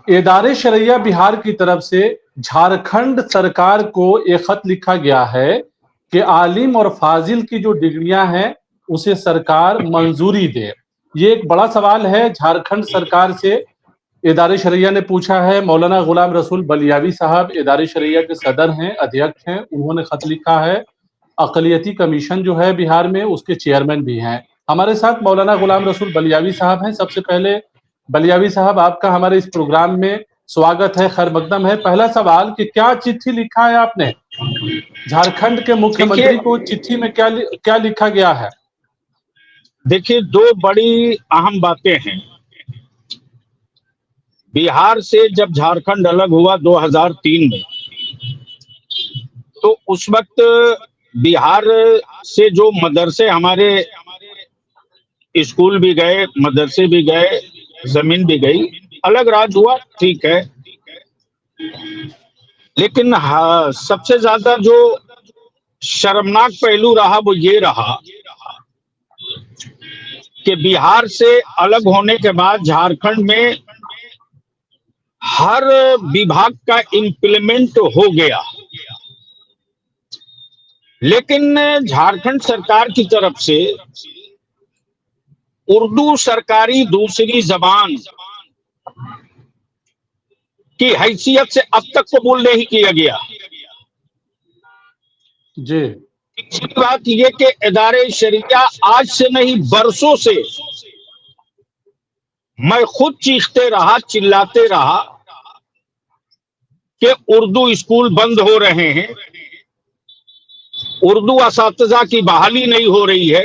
इदारे शरिया बिहार की तरफ से झारखंड सरकार को एक खत लिखा गया है कि आलिम और फाजिल की जो डिग्रियां हैं उसे सरकार मंजूरी दे। ये एक बड़ा सवाल है झारखंड सरकार से। इदारे शरिया ने पूछा है। मौलाना गुलाम रसूल बलियावी साहब इदारे शरिया के सदर हैं, अध्यक्ष हैं, उन्होंने खत लिखा है। अकलियती कमीशन जो है बिहार में उसके चेयरमैन भी हैं। हमारे साथ मौलाना गुलाम रसूल बलियावी साहब हैं। सबसे पहले बलियावी साहब, आपका हमारे इस प्रोग्राम में स्वागत है, खैर मकदम है। पहला सवाल कि क्या चिट्ठी लिखा है आपने झारखंड के देखिए मुख्यमंत्री को? चिट्ठी में क्या लिखा गया है? देखिए, दो बड़ी अहम बातें हैं। बिहार से जब झारखंड अलग हुआ 2003 में, तो उस वक्त बिहार से जो मदरसे हमारे, स्कूल भी गए, मदरसे भी गए, जमीन भी गई, अलग राज्य हुआ, ठीक है। लेकिन हाँ, सबसे ज्यादा जो शर्मनाक पहलू रहा वो ये रहा कि बिहार से अलग होने के बाद झारखंड में हर विभाग का इम्प्लीमेंट हो गया, लेकिन झारखंड सरकार की तरफ से उर्दू सरकारी दूसरी जबान की हैसियत से अब तक कबूल नहीं किया गया। जी। तीसरी बात यह कि इदारे शरिया आज से नहीं, बरसों से मैं खुद चीखते रहा, चिल्लाते रहा कि उर्दू स्कूल बंद हो रहे हैं, उर्दू असातिज़ा की बहाली नहीं हो रही है।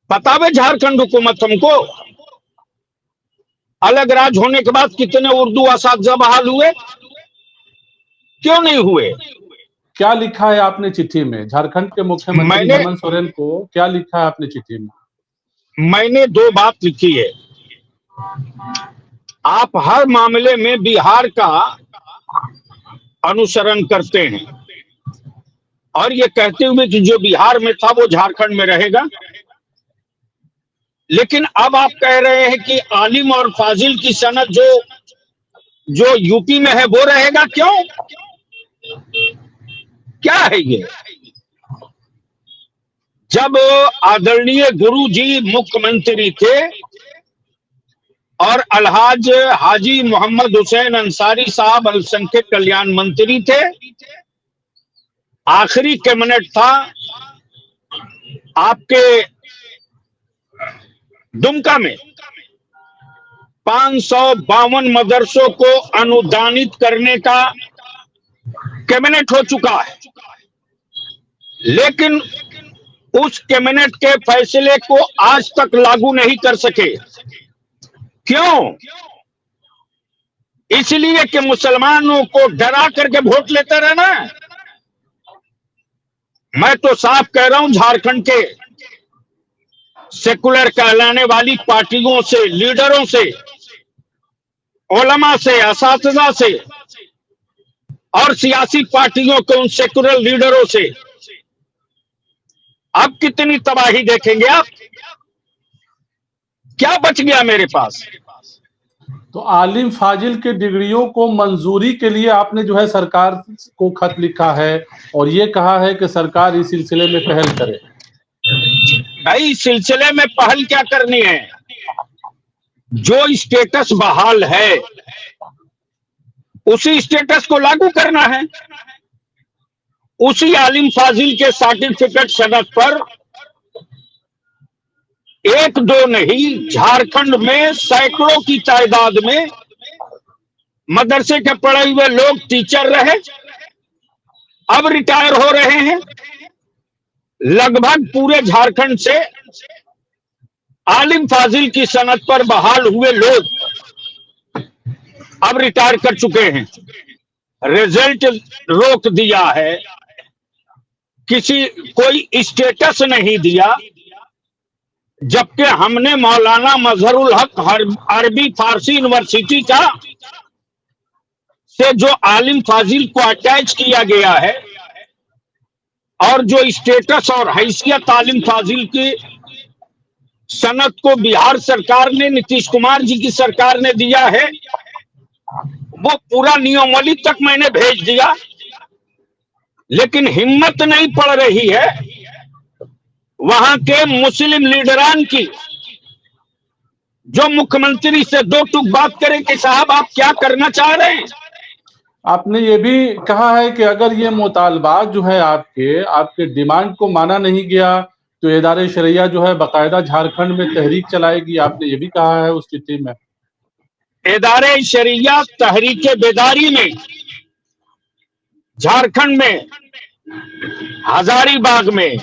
बतावे झारखंड हुकूमत हमको, अलग राज्य होने के बाद कितने उर्दू असातिज़ा बहाल हुए, क्यों नहीं हुए? क्या लिखा है आपने चिट्ठी में? झारखंड के मुख्यमंत्री मैंने हेमंत सोरेन को क्या लिखा है आपने चिट्ठी में? मैंने दो बात लिखी है। आप हर मामले में बिहार का अनुसरण करते हैं और ये कहते हुए कि जो बिहार में था वो झारखंड में रहेगा, लेकिन अब आप कह रहे हैं कि आलिम और फाजिल की सनद जो जो यूपी में है वो रहेगा। क्यों? क्या है ये? जब आदरणीय गुरु जी मुख्यमंत्री थे और अलहाज हाजी मोहम्मद हुसैन अंसारी साहब अल्पसंख्यक कल्याण मंत्री थे, आखिरी कैबिनेट था आपके दुमका में, 552 मदरसों को अनुदानित करने का कैबिनेट हो चुका है, लेकिन उस कैबिनेट के फैसले को आज तक लागू नहीं कर सके। क्यों? इसलिए कि मुसलमानों को डरा करके वोट लेते रहना। मैं तो साफ कह रहा हूं, झारखंड के सेकुलर कहलाने वाली पार्टियों से, लीडरों से, उलमा से, असातिज़ा से और सियासी पार्टियों के उन सेकुलर लीडरों से अब कितनी तबाही देखेंगे आप? क्या बच गया मेरे पास? तो आलिम फाजिल के डिग्रियों को मंजूरी के लिए आपने जो है सरकार को खत लिखा है और ये कहा है कि सरकार इस सिलसिले में पहल करे। भाई, इस सिलसिले में पहल क्या करनी है? जो स्टेटस बहाल है उसी स्टेटस को लागू करना है। उसी आलिम फाजिल के सर्टिफिकेट सनद पर एक दो नहीं, झारखंड में सैकड़ों की तादाद में मदरसे के पढ़े हुए लोग टीचर रहे, अब रिटायर हो रहे हैं। लगभग पूरे झारखंड से आलिम फाजिल की सनद पर बहाल हुए लोग अब रिटायर कर चुके हैं। रिजल्ट रोक दिया है, किसी कोई स्टेटस नहीं दिया, जबकि हमने मौलाना मजहरुल हक अरबी फारसी यूनिवर्सिटी का से जो आलिम फाजिल को अटैच किया गया है और जो स्टेटस और हैसियत आलिम फाजिल की सनद को बिहार सरकार ने, नीतीश कुमार जी की सरकार ने दिया है, वो पूरा नियमावली तक मैंने भेज दिया, लेकिन हिम्मत नहीं पड़ रही है वहां के मुस्लिम लीडरान की, जो मुख्यमंत्री से दो टूक बात करें कि साहब आप क्या करना चाह रहे हैं। आपने ये भी कहा है कि अगर ये मुतालबात जो है आपके डिमांड को माना नहीं गया तो इदारे शरिया जो है बाकायदा झारखंड में तहरीक चलाएगी, आपने ये भी कहा है उस चिट्ठी में। इदारे शरिया तहरीक बेदारी में झारखंड में, हजारीबाग में,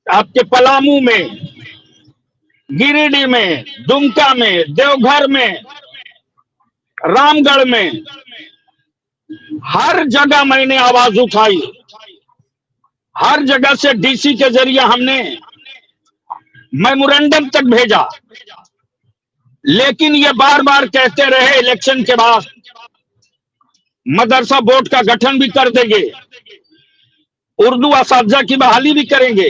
आपके पलामू में, गिरिडीह में, दुमका में, देवघर में, रामगढ़ में, हर जगह मैंने आवाज उठाई। हर जगह से डीसी के जरिए हमने मेमोरेंडम तक भेजा, लेकिन ये बार बार कहते रहे इलेक्शन के बाद मदरसा बोर्ड का गठन भी कर देंगे, उर्दू असातिज़ा की बहाली भी करेंगे,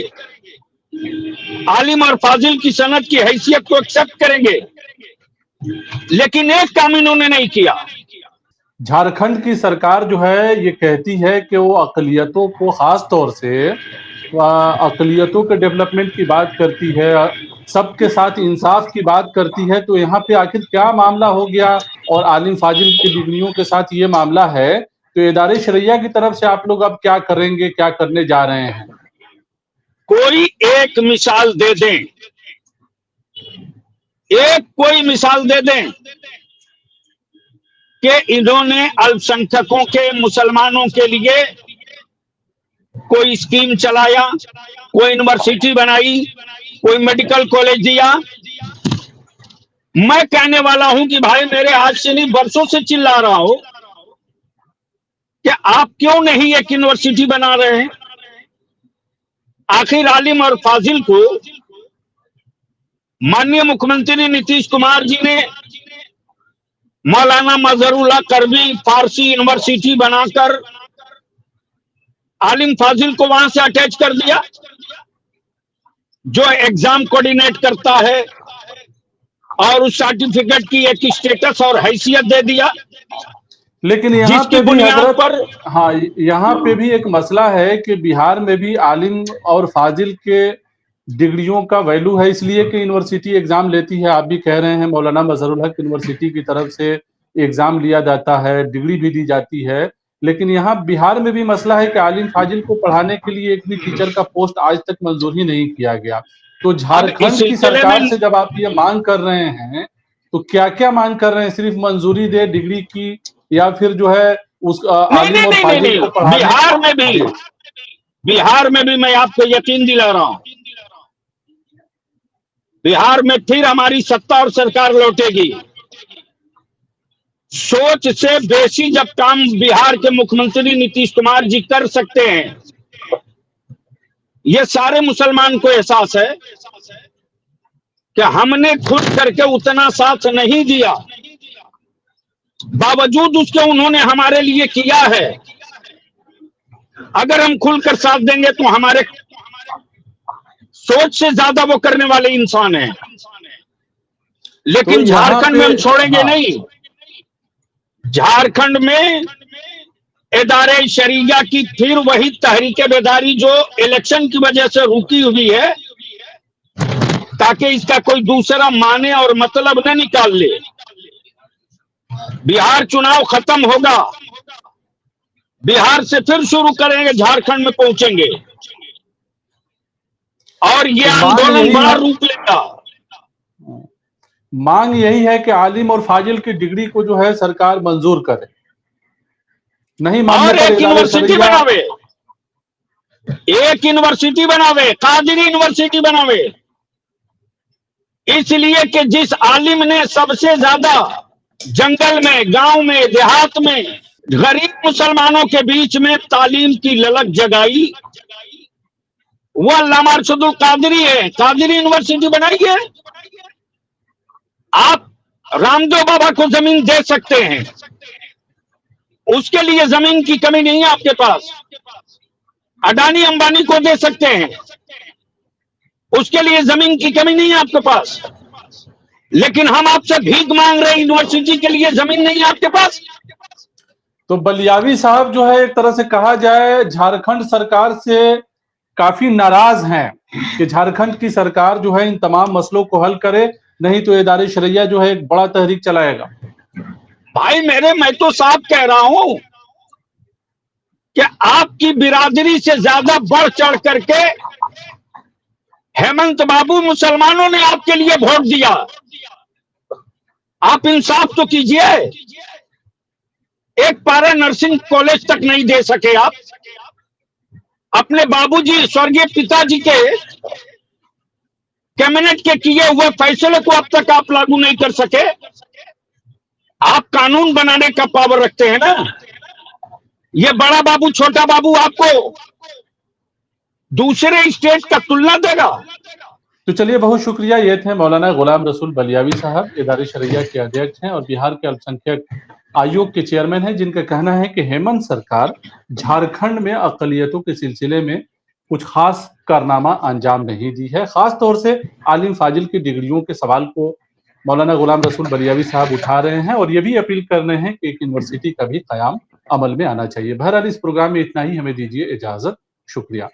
आलिम और फाजिल की सनद की हैसियत को एक्सेप्ट करेंगे, लेकिन एक काम इन्होंने नहीं किया। झारखंड की सरकार जो है ये कहती है कि वो अकलियतों को, खास तौर से अकलियतों के डेवलपमेंट की बात करती है, सबके साथ इंसाफ की बात करती है। तो यहाँ पे आखिर क्या मामला हो गया और आलिम फाजिल की डिग्रियों के साथ ये मामला है, तो इदारे शरिया की तरफ से आप लोग अब क्या करेंगे, क्या करने जा रहे हैं? कोई एक मिसाल दे दें, कोई मिसाल दे दें कि इन्होंने अल्पसंख्यकों के, मुसलमानों के लिए कोई स्कीम चलाया, कोई यूनिवर्सिटी बनाई, कोई मेडिकल कॉलेज दिया। मैं कहने वाला हूं कि भाई, मेरे आज से नहीं वर्षों से चिल्ला रहा हूं कि आप क्यों नहीं एक यूनिवर्सिटी बना रहे हैं। आखिर आलिम और फाजिल को माननीय मुख्यमंत्री नीतीश कुमार जी ने मौलाना मजहरुल्लाह करवी फारसी यूनिवर्सिटी बनाकर आलिम फाजिल को वहां से अटैच कर दिया, जो एग्जाम कोऑर्डिनेट करता है, और उस सर्टिफिकेट की एक स्टेटस और हैसियत दे दिया। लेकिन यहाँ जिसकी पे भी बुनियाद हजरत, पर, हाँ, यहाँ पे भी एक मसला है कि बिहार में भी आलिम और फाजिल के डिग्रियों का वैल्यू है, इसलिए कि यूनिवर्सिटी एग्जाम लेती है। आप भी कह रहे हैं मौलाना मजहरुल हक यूनिवर्सिटी की तरफ से एग्जाम लिया जाता है, डिग्री भी दी जाती है। लेकिन यहाँ बिहार में भी मसला है कि आलिम फाजिल को पढ़ाने के लिए एक भी टीचर का पोस्ट आज तक मंजूर ही नहीं किया गया। तो अब इस झारखंड की सिलसिले में सरकार से जब आप ये मांग कर रहे हैं, तो क्या क्या मांग कर रहे हैं? सिर्फ मंजूरी दे डिग्री की, या फिर जो है उस नहीं आलिम नहीं और नहीं नहीं फाजिल को नहीं, पढ़ाने? जी। बिहार में भी मैं आपको यकीन दिला रहा हूं, बिहार में फिर हमारी सत्ता और सरकार लौटेगी। सोच से बेसी जब काम बिहार के मुख्यमंत्री नीतीश कुमार जी कर सकते हैं, ये सारे मुसलमान को एहसास है कि हमने खुद करके उतना साथ नहीं दिया, बावजूद उसके उन्होंने हमारे लिए किया है। अगर हम खुलकर साथ देंगे तो हमारे सोच से ज्यादा वो करने वाले इंसान हैं, तो लेकिन यहाँ झारखंड पे, में हम छोड़ेंगे हाँ, नहीं। झारखंड में इदारे शरिया की फिर वही तहरीक बेदारी जो इलेक्शन की वजह से रुकी हुई है, ताकि इसका कोई दूसरा माने और मतलब न निकाल ले। बिहार चुनाव खत्म होगा, बिहार से फिर शुरू करेंगे, झारखंड में पहुंचेंगे, और ये तो आंदोलन बड़ा रूप लेगा। मांग यही है कि आलिम और फाजिल की डिग्री को जो है सरकार मंजूर करे, नहीं मानने और पर एक इदारे यूनिवर्सिटी शरिया। बनावे, एक यूनिवर्सिटी बनावे, कादिरी यूनिवर्सिटी बनावे। इसलिए कि जिस आलिम ने सबसे ज्यादा जंगल में, गांव में, देहात में गरीब मुसलमानों के बीच में तालीम की ललक जगाई, वो अल्लामा अरशदुल कादरी है। कादरी यूनिवर्सिटी बनाई है। आप रामदेव बाबा को जमीन दे सकते हैं, उसके लिए जमीन की कमी नहीं है आपके पास। अडानी अंबानी को दे सकते हैं, उसके लिए जमीन की कमी नहीं है आपके पास, लेकिन हम आपसे भीख मांग रहे हैं, यूनिवर्सिटी के लिए जमीन नहीं है आपके पास। तो बलियावी साहब जो है एक तरह से कहा जाए झारखंड सरकार से काफी नाराज हैं कि झारखंड की सरकार जो है इन तमाम मसलों को हल करे, नहीं तो एदारे शरिया जो है एक बड़ा तहरीक चलाएगा। भाई मैं तो साफ कह रहा हूं कि आपकी बिरादरी से ज्यादा बढ़ चढ़ करके हेमंत बाबू मुसलमानों ने आपके लिए वोट दिया। आप इंसाफ तो कीजिए। एक पारा नर्सिंग कॉलेज तक नहीं दे सके आप। अपने बाबूजी स्वर्गीय पिताजी के कैबिनेट के किए हुए फैसले को अब तक आप लागू नहीं कर सके। आप कानून बनाने का पावर रखते हैं ना। ये बड़ा बाबू छोटा बाबू आपको दूसरे स्टेट का तुलना देगा। तो चलिए, बहुत शुक्रिया। ये थे मौलाना गुलाम रसूल बलियावी साहब, एदारे शरिया के अध्यक्ष हैं और बिहार के अल्पसंख्यक आयोग के चेयरमैन हैं, जिनका कहना है कि हेमंत सरकार झारखंड में अकलियतों के सिलसिले में कुछ खास कारनामा अंजाम नहीं दी है। खास तौर से आलिम फाजिल की डिग्रियों के सवाल को मौलाना गुलाम रसूल बलियावी साहब उठा रहे हैं और ये भी अपील कर रहे हैं कि एक यूनिवर्सिटी का भी कयाम अमल में आना चाहिए। बहरहाल इस प्रोग्राम में इतना ही, हमें दीजिए इजाजत। शुक्रिया।